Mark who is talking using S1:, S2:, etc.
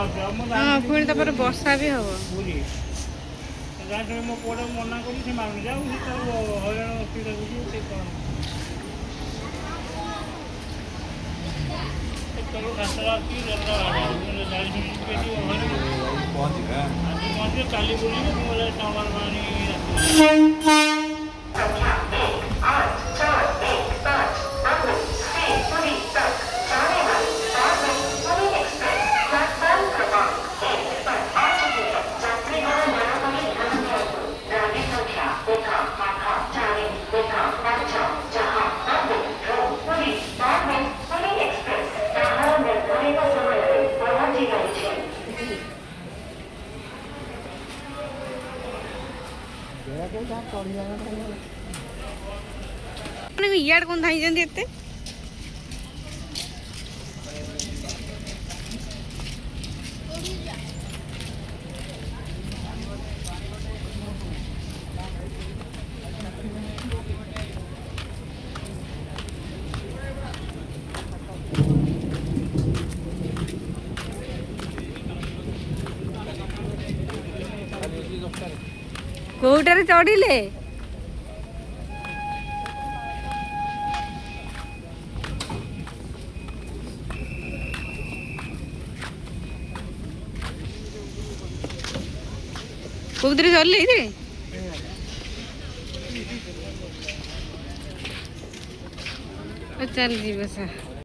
S1: हाँ पुणी तापर वर्षा भी हम
S2: मो पुआ मना कर मांग जाऊ हरण असुविधा पहुँचे काली बोली
S1: इयाड़ कौन थाई जाती एते कोटारे चढ़िले कोदरे चढ़ले इधर चल जी बस